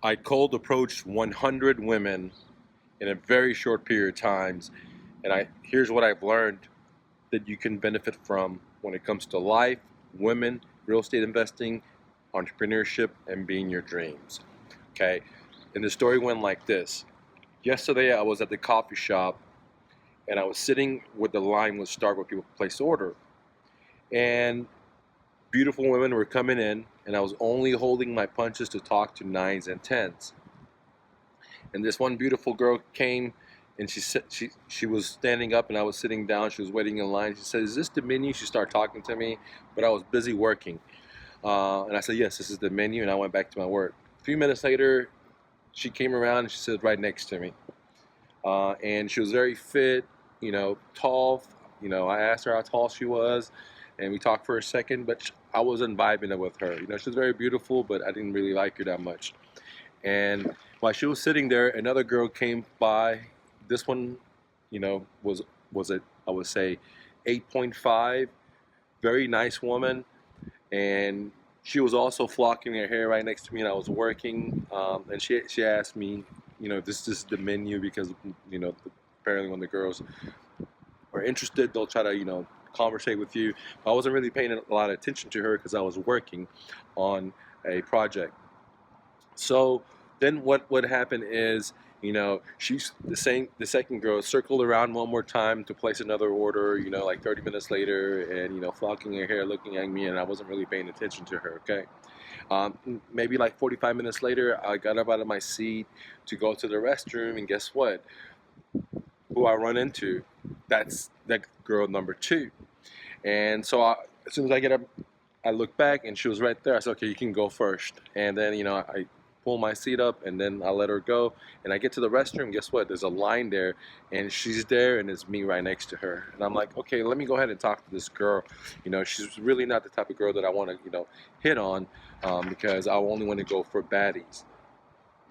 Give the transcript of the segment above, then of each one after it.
I cold approached 100 women in a very short period of times, and here's what I've learned that you can benefit from when it comes to life, women, real estate investing, entrepreneurship, and being your dreams. Okay, and the story went like this. Yesterday, I was at the coffee shop, and I was sitting where the line would start where people place order, and beautiful women were coming in, and I was only holding my punches to talk to nines and tens. And this one beautiful girl came, and she was standing up, and I was sitting down. She was waiting in line. She said, "Is this the menu?" She started talking to me, but I was busy working. And I said, "Yes, this is the menu," and I went back to my work. A few minutes later, she came around, and she sat right next to me. And she was very fit, tall. I asked her how tall she was, and we talked for a second, but I wasn't vibing with her. She was very beautiful, but I didn't really like her that much. And while she was sitting there, another girl came by. This one, was a, I would say, 8.5, very nice woman, and she was also flocking her hair right next to me, and I was working, and she asked me, this is the menu because, apparently when the girls are interested, they'll try to, conversate with you. I wasn't really paying a lot of attention to her because I was working on a project. So then what happened is, she's the second girl circled around one more time to place another order, like 30 minutes later, and, flocking her hair, looking at me, and I wasn't really paying attention to her, okay? Maybe like 45 minutes later, I got up out of my seat to go to the restroom, and guess what? Who I run into? That's that girl number 2. And so as soon as I get up, I look back, and she was right there. I said, "Okay, you can go first." And then, I pull my seat up, and then I let her go. And I get to the restroom. Guess what? There's a line there, and she's there, and it's me right next to her. And I'm like, okay, let me go ahead and talk to this girl. She's really not the type of girl that I want to, hit on, because I only want to go for baddies,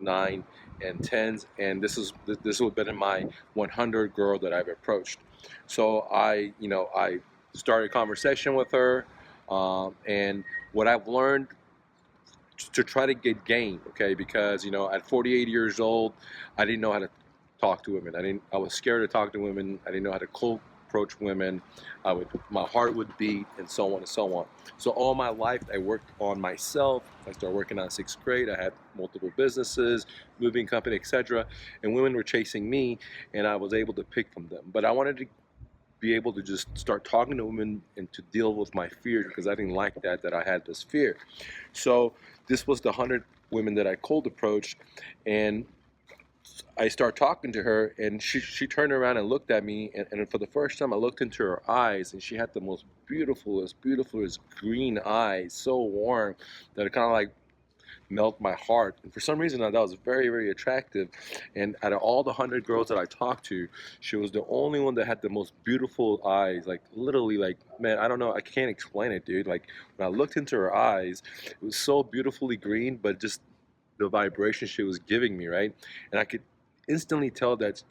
9 and 10s. And this would have been my 100 girl that I've approached. So I started a conversation with her, and what I've learned to try to get game, okay, because at 48 years old, I didn't know how to talk to women. I was scared to talk to women. I didn't know how to cold approach women. My heart would beat, and so on and so on. So all my life, I worked on myself. I started working on 6th grade. I had multiple businesses, moving company, etc. And women were chasing me, and I was able to pick from them. But I wanted to be able to just start talking to women and to deal with my fear, because I didn't like that I had this fear. So this was the 100 women that I cold approached, and I started talking to her, and she turned around and looked at me, and for the first time I looked into her eyes, and she had the most beautiful green eyes, so warm that it kind of like melt my heart. And for some reason, that was very, very attractive. And out of all the 100 girls that I talked to, she was the only one that had the most beautiful eyes. Like, literally, like, man, I don't know, I can't explain it, dude. Like, when I looked into her eyes, it was so beautifully green, but just the vibration she was giving me, right? And I could instantly tell that,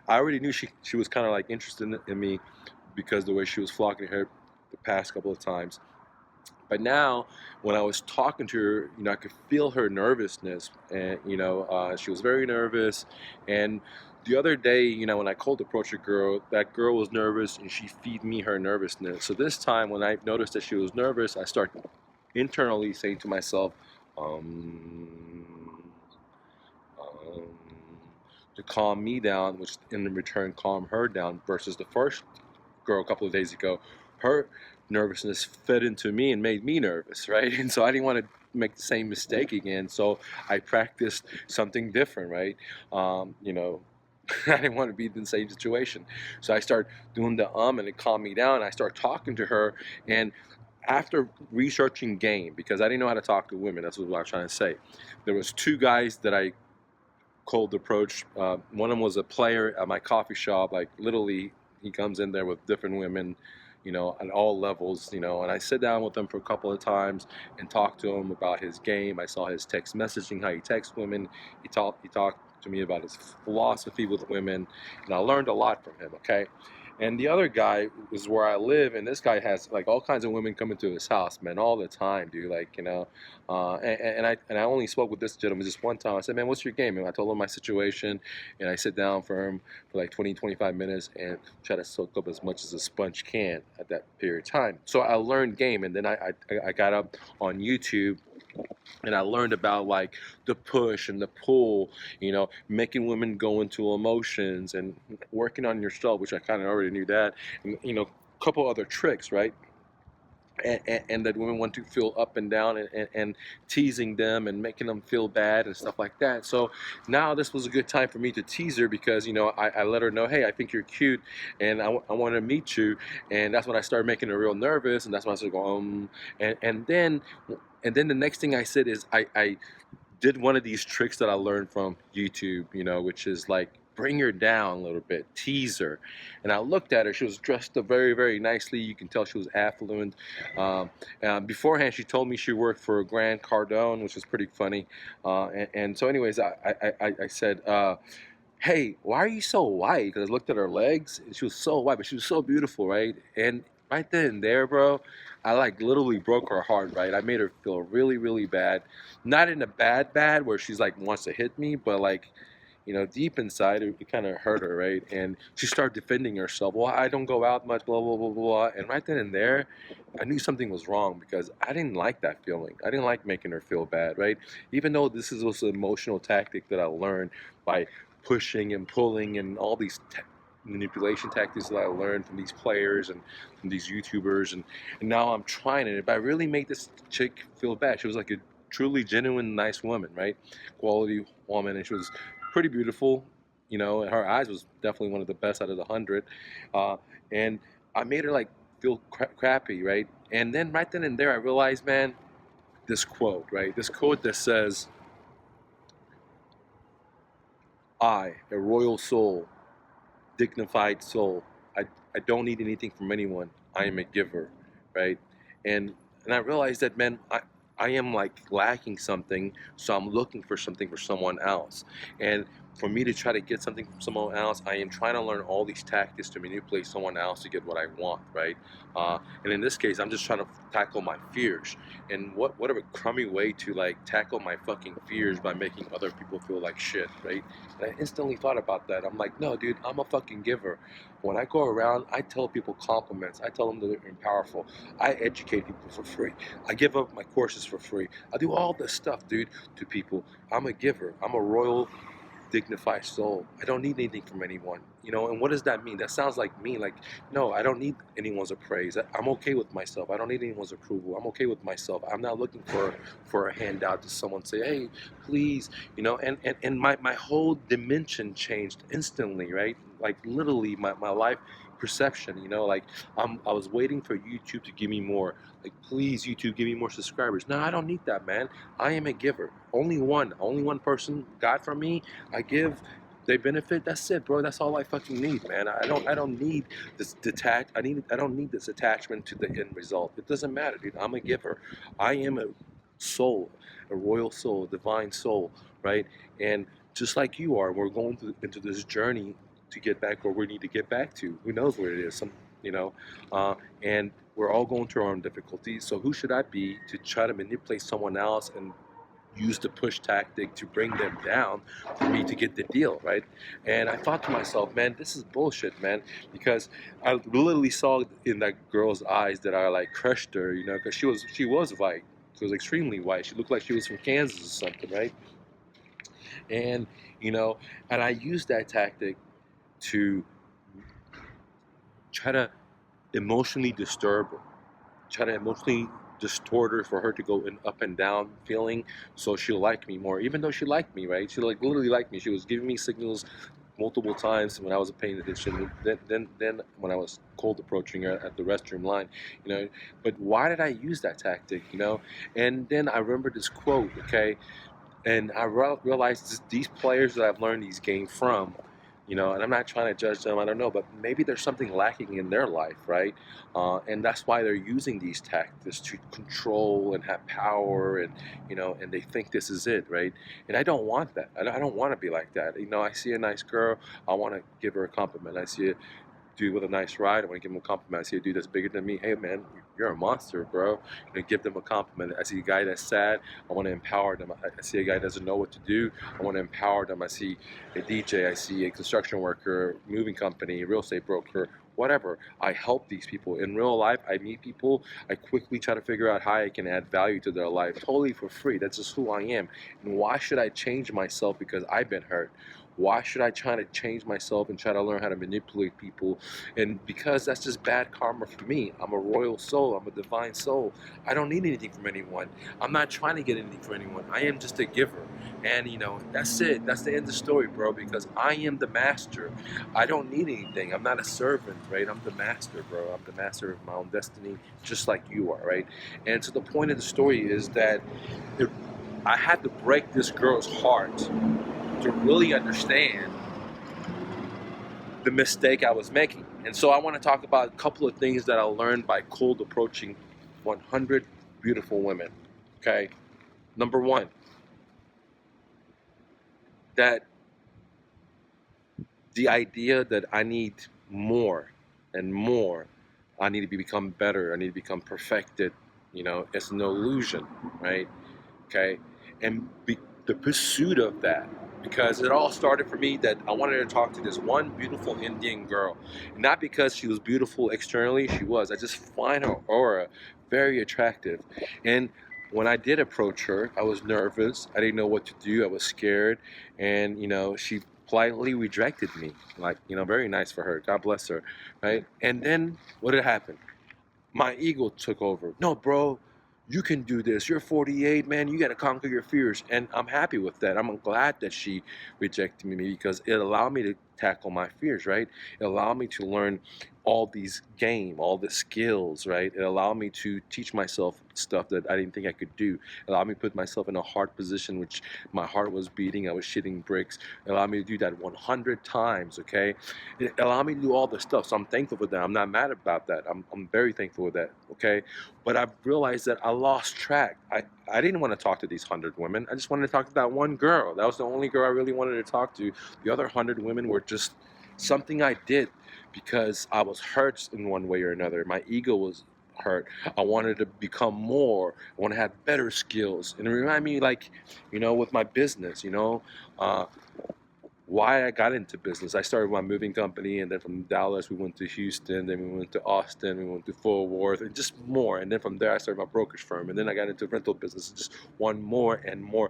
I already knew she was kind of like interested in me, because the way she was flocking her hair the past couple of times. But now, when I was talking to her, I could feel her nervousness, and she was very nervous. And the other day, when I cold approached a girl, that girl was nervous, and she feed me her nervousness. So this time, when I noticed that she was nervous, I started internally saying to myself, um, to calm me down, which in return calm her down. Versus the first girl a couple of days ago, her nervousness fed into me and made me nervous, right? And so I didn't want to make the same mistake again, so I practiced something different, right? I didn't want to be in the same situation, so I started doing the and it calmed me down. I started talking to her, and after researching game, because I didn't know how to talk to women, that's what I was trying to say, there was 2 guys that I cold approach. One of them was a player at my coffee shop. Like, literally, he comes in there with different women, at all levels, and I sit down with him for a couple of times and talk to him about his game. I saw his text messaging, how he texts women. He talked to me about his philosophy with women, and I learned a lot from him, okay? And the other guy is where I live, and this guy has like all kinds of women coming to his house, man, all the time, dude. Like, and I only spoke with this gentleman just one time. I said, man, what's your game? And I told him my situation, and I sit down for him for like 20, 25 minutes and try to soak up as much as a sponge can at that period of time. So I learned game, and then I got up on YouTube and I learned about like the push and the pull, making women go into emotions and working on yourself, which I kind of already knew that, and a couple other tricks, right? And that women want to feel up and down, and teasing them and making them feel bad and stuff like that. So now this was a good time for me to tease her because I let her know, hey, I think you're cute, and I want to meet you. And that's when I started making her real nervous, and that's when I started going and then the next thing I said is I did one of these tricks that I learned from YouTube, which is like bring her down a little bit, tease her. And I looked at her. She was dressed up very, very nicely. You can tell she was affluent. Beforehand, she told me she worked for Grant Cardone, which was pretty funny. And so, anyways, I said, hey, why are you so white? Because I looked at her legs, and she was so white, but she was so beautiful, right? And right then and there, bro, I like literally broke her heart, right? I made her feel really, really bad. Not in a bad where she's like wants to hit me, but like, deep inside, it kind of hurt her, right? And she started defending herself. Well, I don't go out much, blah, blah, blah, blah. And right then and there, I knew something was wrong because I didn't like that feeling. I didn't like making her feel bad, right? Even though this is also an emotional tactic that I learned by pushing and pulling and all these manipulation tactics that I learned from these players and from these YouTubers, and now I'm trying it. But I really made this chick feel bad. She was like a truly genuine, nice woman, right? Quality woman, and she was pretty beautiful. And her eyes was definitely one of the best out of the 100. And I made her like feel crappy, right? And then right then and there, I realized, man, this quote, right? This quote that says, "I, a royal soul, dignified soul. I don't need anything from anyone. I am a giver," right? And I realized that, man, I am like lacking something, so I'm looking for something for someone else. And for me to try to get something from someone else, I am trying to learn all these tactics to manipulate someone else to get what I want, right? And in this case, I'm just trying to tackle my fears. And what a crummy way to like tackle my fucking fears by making other people feel like shit, right? And I instantly thought about that. I'm like, no, dude, I'm a fucking giver. When I go around, I tell people compliments. I tell them that they're powerful. I educate people for free. I give up my courses for free. I do all this stuff, dude, to people. I'm a giver. I'm a royal, dignified soul. I don't need anything from anyone. And what does that mean? That sounds like me. Like, no, I don't need anyone's praise. I'm okay with myself. I don't need anyone's approval. I'm okay with myself. I'm not looking for a handout to someone say, hey, please, and my whole dimension changed instantly, right? Like literally my life perception, like I was waiting for YouTube to give me more. Like, please, YouTube, give me more subscribers. No, I don't need that, man. I am a giver. Only one person got from me. I give, they benefit. That's it, bro. That's all I fucking need, man. I don't need this I don't need this attachment to the end result. It doesn't matter, dude. I'm a giver. I am a soul, a royal soul, a divine soul, right? And just like you are, we're going into this journey to get back where we need to get back to. Who knows where it is? You know, and we're all going through our own difficulties. So who should I be to try to manipulate someone else and use the push tactic to bring them down for me to get the deal, right? And I thought to myself, man, this is bullshit, man, because I literally saw in that girl's eyes that I like crushed her, because she was white. She was extremely white. She looked like she was from Kansas or something, right? And and I used that tactic to try to emotionally disturb her, try to emotionally distort her for her to go in up and down feeling, so she'll like me more, even though she liked me, right? She like literally liked me. She was giving me signals multiple times when I wasn't paying attention. Then when I was cold approaching her at the restroom line, But why did I use that tactic, And then I remember this quote, okay, and I realized these players that I've learned these games from, and I'm not trying to judge them, I don't know, but maybe there's something lacking in their life, right? And that's why they're using these tactics to control and have power, and they think this is it, right? And I don't want that. I don't want to be like that. I see a nice girl, I want to give her a compliment. I see a dude with a nice ride, I want to give him a compliment. I see a dude that's bigger than me. Hey, man, you're a monster, bro. Give them a compliment. I see a guy that's sad. I want to empower them. I see a guy that doesn't know what to do. I want to empower them. I see a DJ. I see a construction worker, moving company, real estate broker, whatever. I help these people. In real life, I meet people. I quickly try to figure out how I can add value to their life totally for free. That's just who I am. And why should I change myself because I've been hurt? Why should I try to change myself and try to learn how to manipulate people? And because that's just bad karma for me. I'm a royal soul. I'm a divine soul. I don't need anything from anyone. I'm not trying to get anything from anyone. I am just a giver. And that's it. That's the end of the story, bro, because I am the master. I don't need anything. I'm not a servant, right? I'm the master, bro. I'm the master of my own destiny, just like you are, right? And so the point of the story is that I had to break this girl's heart to really understand the mistake I was making. And so I want to talk about a couple of things that I learned by cold approaching 100 beautiful women. Okay? Number one, that the idea that I need more and more, I need to become better, I need to become perfected, it's an illusion, right? Okay? And the pursuit of that, because it all started for me that I wanted to talk to this one beautiful Indian girl. Not because she was beautiful externally, she was. I just find her aura very attractive. And when I did approach her, I was nervous. I didn't know what to do. I was scared. And, she politely rejected me. Like, very nice for her. God bless her, right? And then what had happened? My ego took over. No, bro, you can do this. You're 48, man. You got to conquer your fears. And I'm happy with that. I'm glad that she rejected me because it allowed me to tackle my fears, right? It allowed me to learn all these all the skills, right? It allowed me to teach myself stuff that I didn't think I could do. It allowed me to put myself in a hard position, which my heart was beating. I was shitting bricks. It allowed me to do that 100 times, okay? It allowed me to do all this stuff. So I'm thankful for that. I'm not mad about that. I'm very thankful for that, okay? But I've realized that I lost track. I didn't want to talk to these 100 women. I just wanted to talk to that one girl. That was the only girl I really wanted to talk to. The other 100 women were just something I did because I was hurt in one way or another. My ego was hurt. I wanted to become more. I want to have better skills. And it reminded me, like, with my business, why I got into business. I started my moving company, and then from Dallas we went to Houston, then we went to Austin, we went to Fort Worth, and just more. And then from there I started my brokerage firm, and then I got into rental business, just one more and more.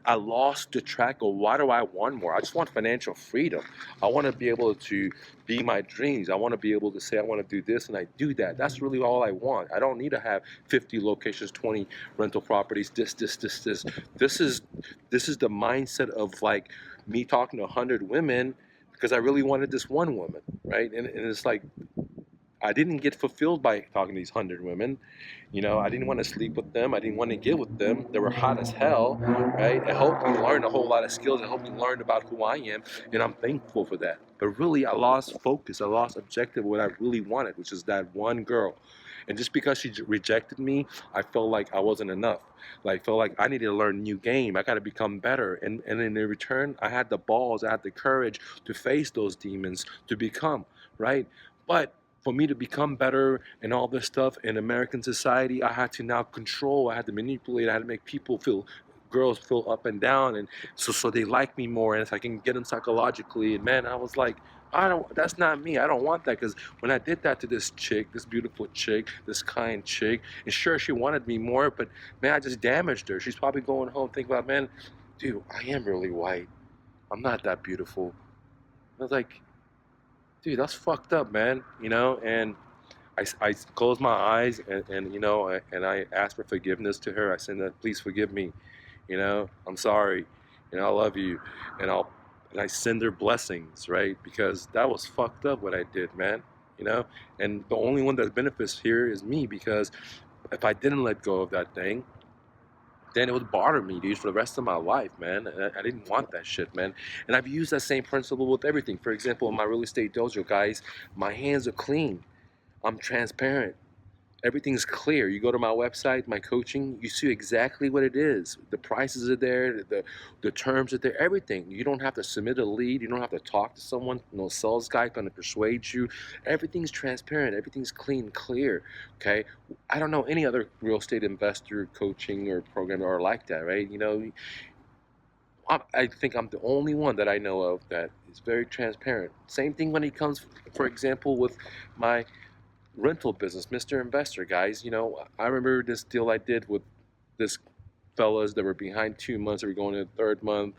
I lost the track of why do I want more. I just want financial freedom. I want to be able to be my dreams. I want to be able to say I want to do this, and I do that. That's really all I want. I don't need to have 50 locations, 20 rental properties, this. This is the mindset of like me talking to 100 women because I really wanted this one woman, right? And it's like I didn't get fulfilled by talking to these 100 women. I didn't want to sleep with them. I didn't want to get with them. They were hot as hell, right? It helped me learn a whole lot of skills. It helped me learn about who I am, and I'm thankful for that. But really, I lost focus. I lost objective of what I really wanted, which is that one girl. And just because she rejected me, I felt like I wasn't enough. Like, felt like I needed to learn a new game. I got to become better. And in return, I had the balls, I had the courage to face those demons, to become, right? But for me to become better and all this stuff in American society, I had to now control, I had to manipulate, I had to make girls feel up and down, and so they like me more, and if I can get them psychologically. And man, I was like, that's not me. I don't want that, because when I did that to this chick, this beautiful chick, this kind chick, and sure, she wanted me more, but man, I just damaged her. She's probably going home thinking about, man, dude, I am really white. I'm not that beautiful. I was like, dude, that's fucked up, man, and I closed my eyes and I asked for forgiveness to her. I said, please forgive me, I'm sorry, I love you, and I send her blessings, right? Because that was fucked up what I did, man, and the only one that benefits here is me, because if I didn't let go of that thing, then it would bother me, dude, for the rest of my life, man. I didn't want that shit, man. And I've used that same principle with everything. For example, in my real estate dojo, guys, my hands are clean. I'm transparent. everything's clear. You go to my website, my coaching, you see exactly what it is. The prices are there, the terms are there, everything. You don't have to submit a lead. You don't have to talk to someone. No sales guy going to persuade you. Everything's transparent. Everything's clean, clear. Okay. I don't know any other real estate investor coaching or program or like that, right? I think I'm the only one that I know of that is very transparent. Same thing when it comes, for example, with my rental business, Mr. Investor, guys. I remember this deal I did with this fellas that were behind 2 months. They were going to the third month.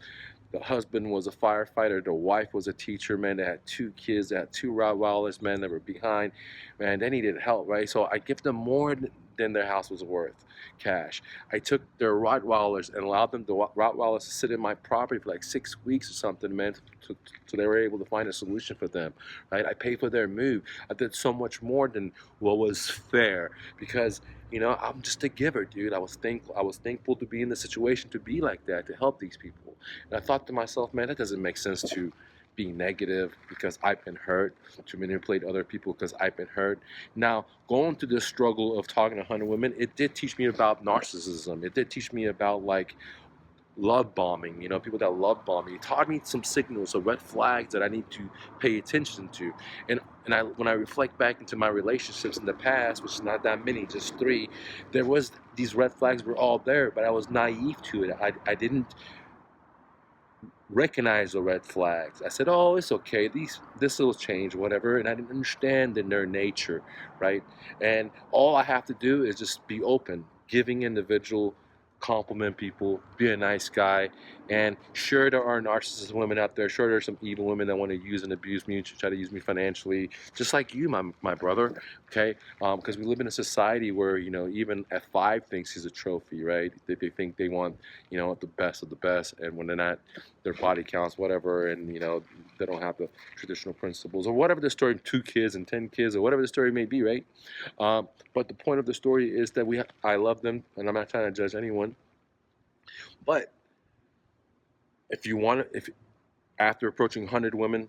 The husband was a firefighter. The wife was a teacher, man. They had 2 kids. They had 2 Rottweilers, man, that were behind. Man, they needed help, right? So I give them more than their house was worth, cash. I took their Rottweilers and allowed them, the Rottweilers, to sit in my property for like 6 weeks or something, man, so they were able to find a solution for them, right? I paid for their move. I did so much more than what was fair because I'm just a giver, dude. I was thankful to be in the situation, to be like that, to help these people. And I thought to myself, man, that doesn't make sense to be negative because I've been hurt, to manipulate other people because I've been hurt. Now, going through this struggle of talking to 100 women, it did teach me about narcissism. It did teach me about like love bombing, people that love bomb me. It taught me some signals or red flags that I need to pay attention to. And when I reflect back into my relationships in the past, which is not that many, just 3, there was these red flags were all there, but I was naive to it. I didn't recognize the red flags. I said, oh, it's okay, this will change, whatever, and I didn't understand in their nature, right? And all I have to do is just be open, giving individual, compliment people, be a nice guy. And sure, there are narcissist women out there. Sure, there's some evil women that want to use and abuse me, to try to use me financially, just like you, my brother. Okay, because we live in a society where even F5 thinks he's a trophy, right? They think they want the best of the best, and when they're not, their body counts, whatever, and they don't have the traditional principles or whatever the story, 2 kids and 10 kids or whatever the story may be, right? But the point of the story is that I love them, and I'm not trying to judge anyone. But if after approaching 100 women,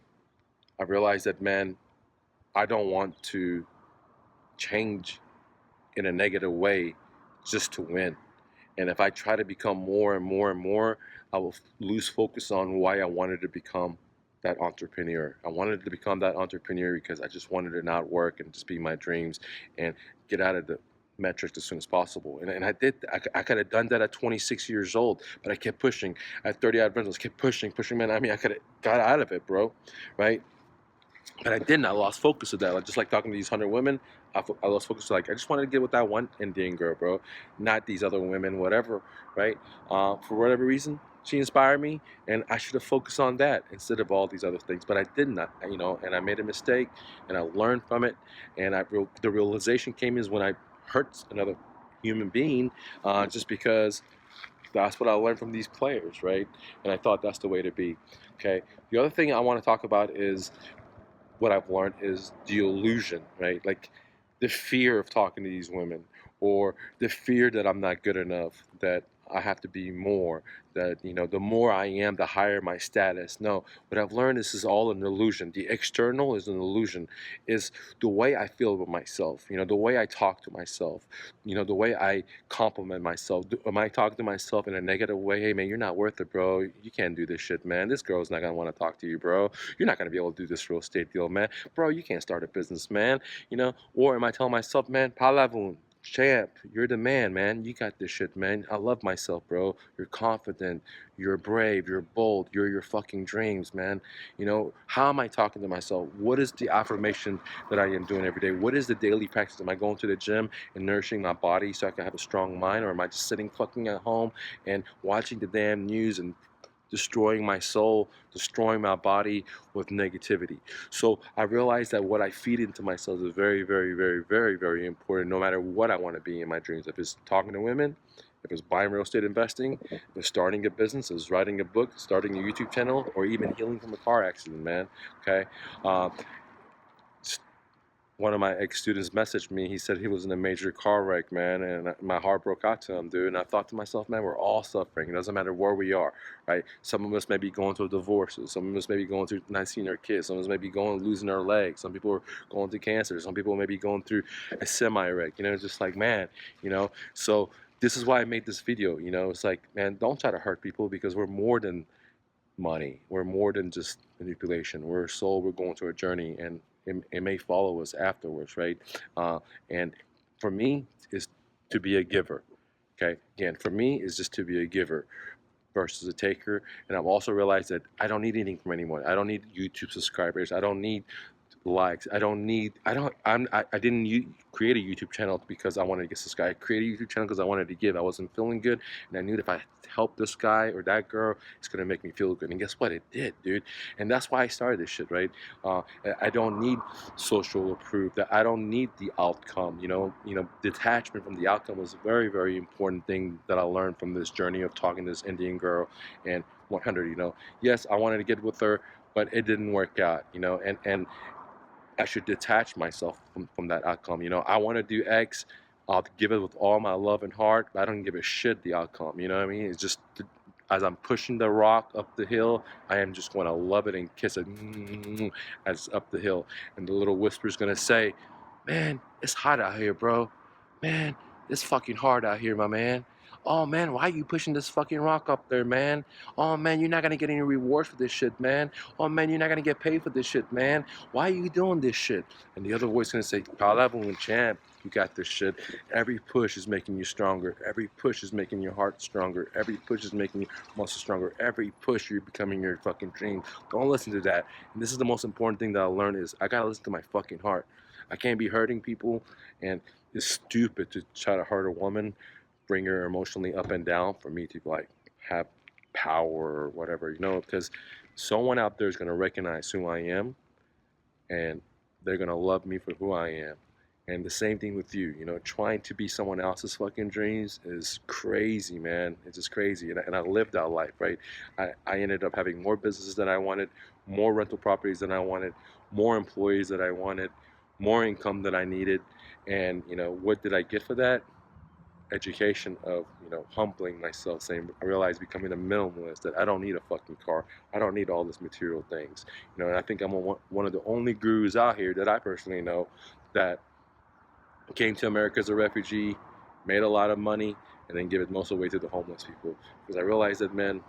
I realized that, man, I don't want to change in a negative way just to win. And if I try to become more and more and more, I will lose focus on why I wanted to become that entrepreneur. I wanted to become that entrepreneur because I just wanted to not work and just be my dreams and get out of the metrics as soon as possible. And I did. I could have done that at 26 years old, but I kept pushing. At 30 odd rentals, kept pushing, man. I mean, I could have got out of it, bro, right? But I didn't. I lost focus of that. Like, just like talking to these 100 women, I lost focus. Like, I just wanted to get with that one Indian girl, bro, not these other women, whatever, right? For whatever reason, she inspired me, and I should have focused on that instead of all these other things. But I did not, and I made a mistake, and I learned from it, and the realization came is when I hurt another human being, just because that's what I learned from these players, right? And I thought that's the way to be. Okay. The other thing I want to talk about is what I've learned is the illusion, right? Like the fear of talking to these women, or the fear that I'm not good enough, that I have to be more, that the more I am, the higher my status. No, what I've learned is this is all an illusion. The external is an illusion. Is the way I feel about myself, the way I talk to myself, the way I compliment myself. Am I talking to myself in a negative way? Hey man, you're not worth it, bro. You can't do this shit, man. This girl's not gonna want to talk to you, bro. You're not gonna be able to do this real estate deal, man. Bro, you can't start a business, man. Or am I telling myself, man, palavun, champ, you're the man. You got this shit, man. I love myself, bro. You're confident. You're brave. You're bold. You're your fucking dreams, man. How am I talking to myself? What is the affirmation that I am doing every day? What is the daily practice? Am I going to the gym and nourishing my body so I can have a strong mind? Or am I just sitting fucking at home and watching the damn news and destroying my soul, destroying my body with negativity? So I realized that what I feed into myself is very, very, very, very, very important, no matter what I want to be in my dreams. If it's talking to women, if it's buying real estate investing, if it's starting a business, if it's writing a book, starting a YouTube channel, or even healing from a car accident, man. Okay? one of my ex-students messaged me. He said he was in a major car wreck, man, and my heart broke out to him, dude. And I thought to myself, man, we're all suffering. It doesn't matter where we are, right? Some of us may be going through divorces. Some of us may be going through not seeing their kids. Some of us may be losing their legs. Some people are going through cancer. Some people may be going through a semi-wreck. You know, it's just like, man, you know. So this is why I made this video. You know, it's like, man, don't try to hurt people, because we're more than money. We're more than just manipulation. We're a soul. We're going through a journey, and it may follow us afterwards, right? And for me, is to be a giver. Okay, again, for me, is just to be a giver versus a taker. And I've also realized that I don't need anything from anyone. I don't need YouTube subscribers. I don't need likes. I didn't create a YouTube channel because I wanted to get subscribed. I created a YouTube channel because I wanted to give. I wasn't feeling good, and I knew that if I helped this guy or that girl, it's gonna make me feel good. And guess what? It did, dude. And that's why I started this shit, right? I don't need social approval. I don't need the outcome. Detachment from the outcome was a very, very important thing that I learned from this journey of talking to this Indian girl and 100. Yes, I wanted to get with her, but it didn't work out. And I should detach myself from that outcome. I want to do X. I'll give it with all my love and heart, but I don't give a shit the outcome. You know what I mean? It's just as I'm pushing the rock up the hill, I am just going to love it and kiss it as up the hill. And the little whisper's going to say, man, it's hot out here, bro. Man, it's fucking hard out here, my man. Oh man, why are you pushing this fucking rock up there, man? Oh man, you're not gonna get any rewards for this shit, man. Oh man, you're not gonna get paid for this shit, man. Why are you doing this shit? And the other voice gonna say, Palavon, champ, you got this shit. Every push is making you stronger. Every push is making your heart stronger. Every push is making your muscles stronger. Every push, you're becoming your fucking dream. Don't listen to that. And this is the most important thing that I learned is I gotta listen to my fucking heart. I can't be hurting people, and it's stupid to try to hurt a woman, bring her emotionally up and down for me to like have power or whatever, because someone out there is going to recognize who I am, and they're going to love me for who I am. And the same thing with you, trying to be someone else's fucking dreams is crazy, man. It's just crazy. And I lived that life, right? I ended up having more businesses than I wanted, more rental properties than I wanted, more employees that I wanted, more income than I needed. And, what did I get for that? Education of humbling myself, saying I realized becoming a minimalist, that I don't need a fucking car, I don't need all this material things, and I think I'm one of the only gurus out here that I personally know that came to America as a refugee, made a lot of money, and then give it most away to the homeless people, because I realized that, man,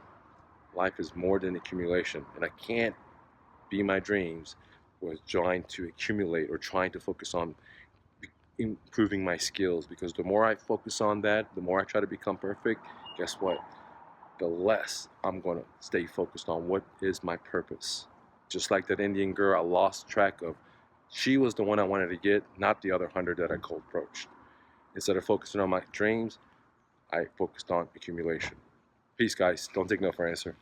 life is more than accumulation, and I can't be my dreams was trying to accumulate or trying to focus on improving my skills, because the more I focus on that, the more I try to become perfect, guess what? The less I'm going to stay focused on what is my purpose. Just like that Indian girl, I lost track of. She was the one I wanted to get, not the other 100 that I cold approached. Instead of focusing on my dreams, I focused on accumulation. Peace, guys. Don't take no for an answer.